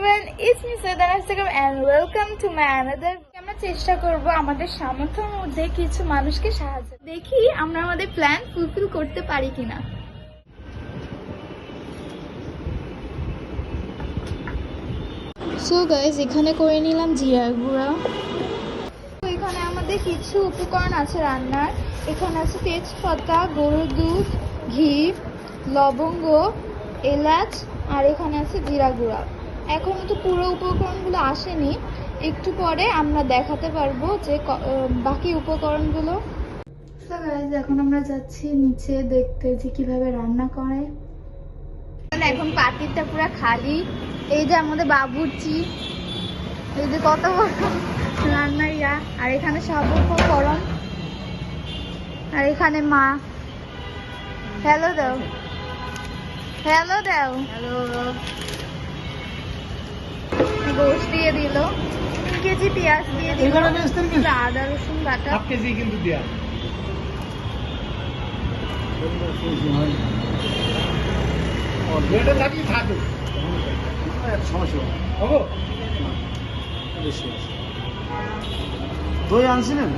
everyone, it's me Saida Instagram and welcome to my another. আমরা চেষ্টা করব আমাদের সামর্থ্যের মধ্যে কিছু মানুষকে সাহায্য দেখি আমরা আমাদের প্ল্যান ফুলফিল করতে পারি কিনা। সো গাইস, এখানে করে নিলাম জিরার গুঁড়া। এখানে আমাদের কিছু উপকরণ আছে রান্নার। এখানে আছে তেজপাতা, গরুর দুধ, ঘি, লবঙ্গ, এলাচ আর এখানে আছে জিরা গুঁড়া। এখনো তো পুরো উপকরণগুলো আসেনি, একটু পরে আমরা দেখাতে পারবো যে বাকি উপকরণগুলো। সো গাইস, এখন আমরা যাচ্ছি নিচে দেখতে যে কিভাবে রান্না করে। এখন পাতিলটা পুরো খালি। এই যে আমাদের বাবুর্চি, এই যে কত বড় রান্নার ইয়া, আর এখানে সব উপকরণ, আর এখানে মা। হ্যালো দাও, হ্যালো দাও, হ্যালো। গোশ দিয়ে দিল, 3 কেজি পেঁয়াজ দিয়ে দিল, আদা রসুন বাটা 1 কেজি কিন্তু দিয়া। এটা লাগি থাকে সমস্যা হবে। দই আনছিলেন?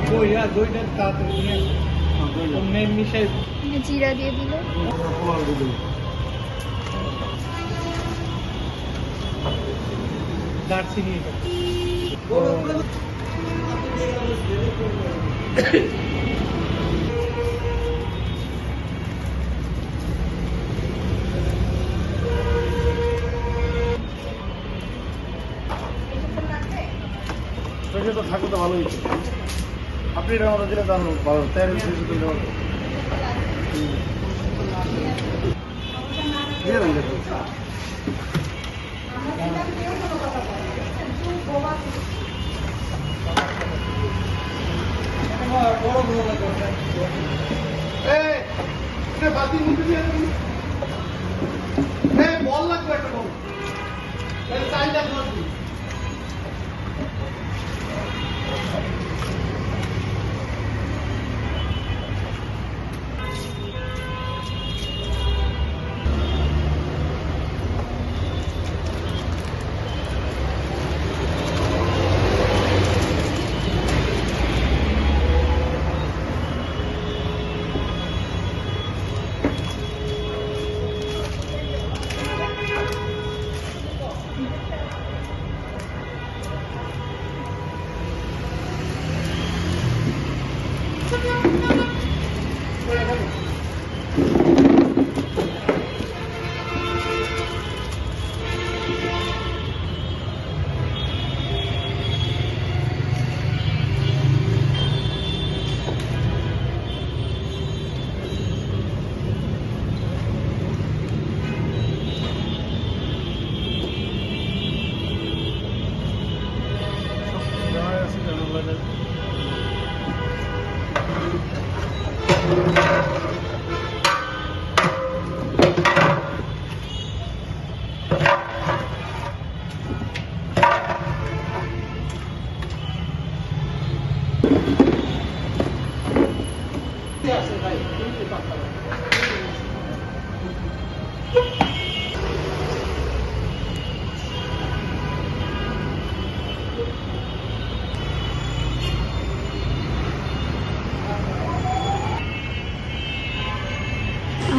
দই, হ্যাঁ, দইটা তাড়াতাড়ি নিয়ে মেন মিশাই জিরা দিয়ে দিল। দারচিনি তো থাকলে তো ভালোই। আপনি এটা আমাদের দিলে তাহলে ভালো। তেল বল লাগবে একটা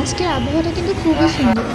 আজকের আবহাওয়াটা কিন্তু খুবই সুন্দর।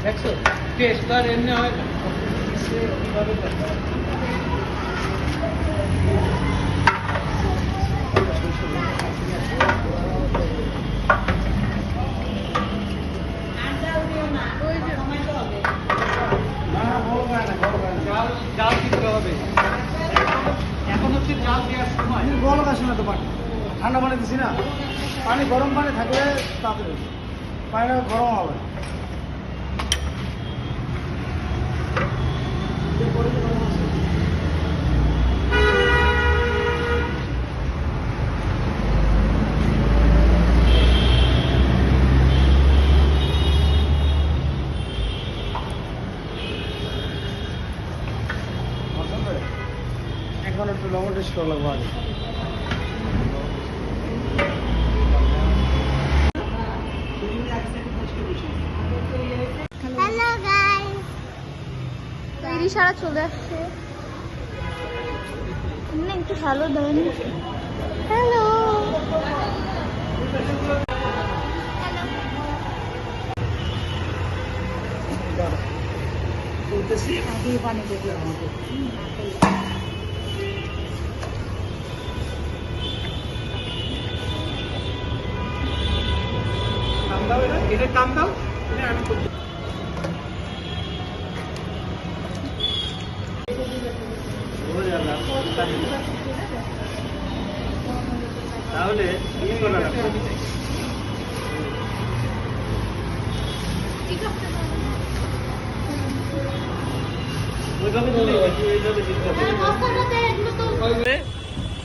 দেখছো টেস্ট আর এমনি হয় না। কিভাবে করতে হয়? জাল দিতে হবে। এখন হচ্ছে জাল দেওয়ার সময়। গরম আসে না তো পানি, ঠান্ডা পানি দিছি না, পানি গরম পানি থাকলে তাড়াতাড়ি পানিটা গরম হবে। এখন একটু লবণ টেস্ট করা লাগবো আগে। হ্যালো গাইস, ইরিশারা চলে আসছে। না একটু হ্যালো দেন। হ্যালো পানি দেবে আমাকে। কাম দাও, এটা কাম দাও, আমি করছি। তাহলে কি করা লাগবে? ওইভাবে দিলে এইভাবে দিতে হবে।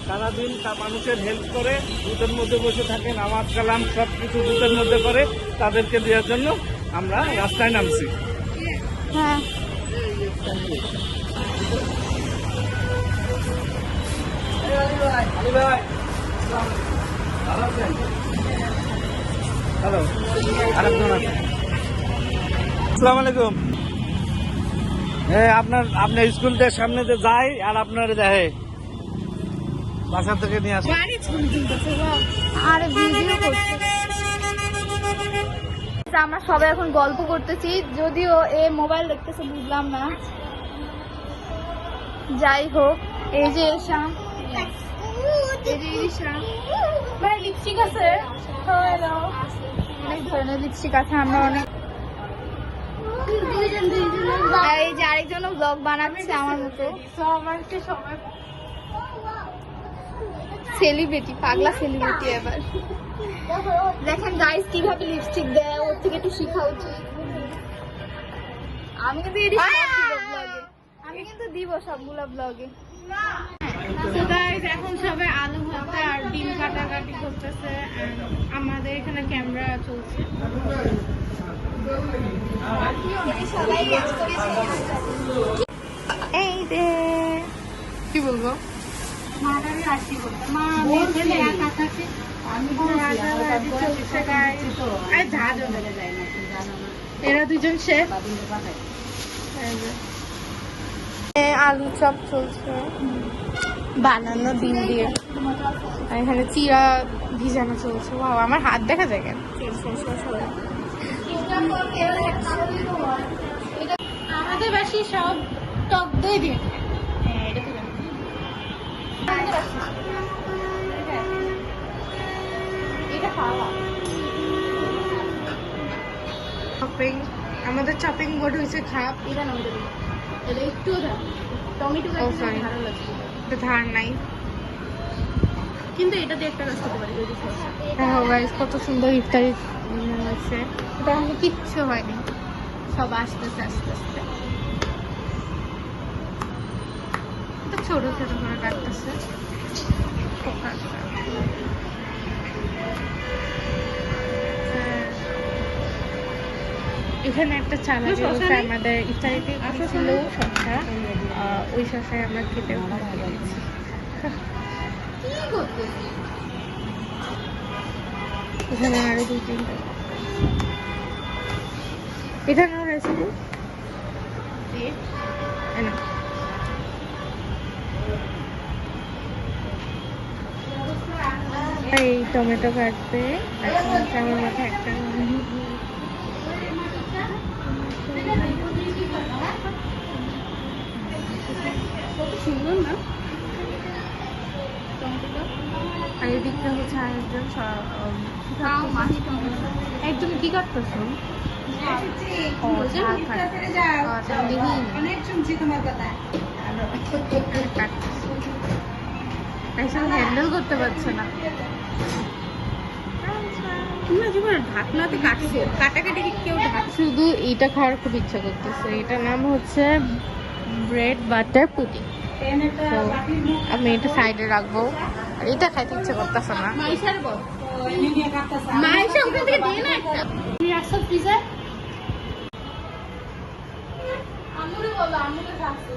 সারাদিন মানুষের হেল্প করে, দুধের মধ্যে বসে থাকে, নামাজ কালাম সব কিছু দুধের মধ্যে করে, তাদেরকে দেওয়ার জন্য আমরা রাস্তায় নামছি। হ্যাঁ আলী ভাই, ভালো আছেন? হ্যালো, আরেকজন আছে। আসসালামু আলাইকুম। হ্যাঁ, আপনার স্কুলটার সামনে যে যাই আর আপনার দেখে বাসা থেকে নিয়ে আসে। আরে ভিডিও করছে। আমরা সবাই এখন গল্প করতেছি, যদিও এ মোবাইল দেখতেছে বুঝলাম না। যাই হোক, এই যে এসা, এই যে ইরিশা ভাই লিপস্টিক আছে। হ্যালো, অনেক ধরনের লিপস্টিক আছে। আমরা অনেক, আর এই যে আরেকজন ব্লগ বানাচ্ছে আমার মতো। সেলিব্রিটি, পাগলা সেলিব্রিটি। এবার দেখেন গাইস কিভাবে লিপস্টিক দেয়, ওর থেকে একটু শেখা উচিত। আমি কিন্তু আমি কিন্তু দিব সবগুলো ব্লগে। এখন সবাই আলু ভাতে আর ডিম কাটাকাটি করতেছে। আমাদের এখানে ক্যামেরা চলছে। এই যে কি বলবো, এরা দুজন শেফ। আলু চপ চলছে বানানো ডিম দিয়ে, আর এখানে চিরা ভিজানো চলছে। ওয়াও, আমার হাত দেখা যায় কেন? আমাদের বাসি সব টক দই দিয়ে খায়। হ্যাঁ, এটা তো জানি। চপিং, আমাদের চপিং বোর্ড হয়েছে খাপ। এটা না, এটা একটু টমেটো ভালো লাগছে, এটা ধার নাই। কিন্তু এটা দিয়ে একটা কাজ করতে পারি যদি সস। দেখো গাইস কত সুন্দর ইফতারি হয়েছে। এটা আমাকে কিচ্ছু হয়নি, সব আসতেছে আস্তে আস্তে। এটা ছোট ছোট করে কাটতেছে। এখানে একটা চালা রয়েছে আমাদের ইফতারিতে ছিল শসা, ওই শসায় আমরা খেতে পেরেছি। এখানে আরো দুই তিনটা এখানে রেসিপি এই টমেটো কাটবে। এখন আমার মাথায় একটা কত সুন্দর না? আর এদিকটা হচ্ছে আরেকজন একজন কি কাটতেছ? ও ঝাল খায়। আচ্ছা, আমি দেখিনি। কাইসাল হ্যান্ডেল করতে পারছে না। না জীবন ঢাকনাতে কাটছে, কাটাকাটি কেউ ঢাক। শুধু এটা খাওয়ার খুব ইচ্ছা করতেছে। এটার নাম হচ্ছে ব্রেড বাটার পুডিং। আমি এটা সাইডে রাখবো। আর এটা খাইতে ইচ্ছা করতেছে না। মাইশার বল, মাইশা ওখান থেকে দিয়ে না একটা রাস্তা ফ্রিজার। আমুরে বলো, আমুরে খাচ্ছে।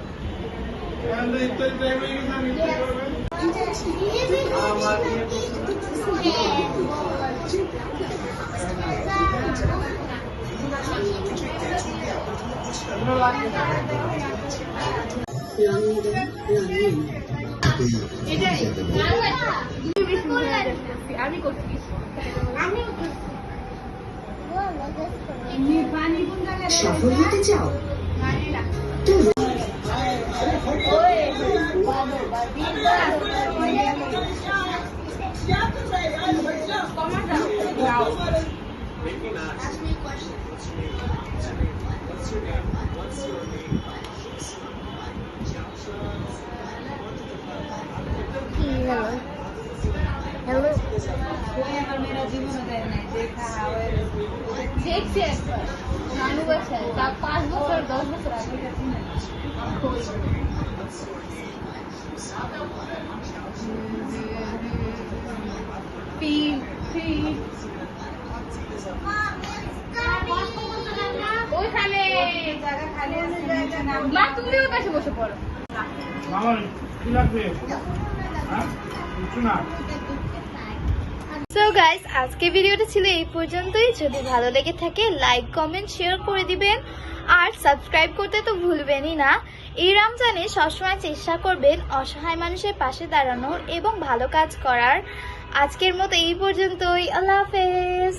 আমি করছি, সফল হতে চাও হ্যালো, দেখছি একবার নানু বাসায়, তা 5 বছর 10 বছর আগে। ওইখানে মা, তুমি ওর কাছে বসে পড়ো। মামার কি লাগবে? হ্যাঁ, কিছু না। সো গাইস, আজকে ভিডিওটা ছিল এই পর্যন্তই। যদি ভালো লেগে থাকে লাইক কমেন্ট শেয়ার করে দিবেন আর সাবস্ক্রাইব করতে তো ভুলবেনই না। এই রমজানে সবসময় চেষ্টা করবেন অসহায় মানুষের পাশে দাঁড়ানোর এবং ভালো কাজ করার। আজকের মতো এই পর্যন্তই। আল্লাহ হাফেজ।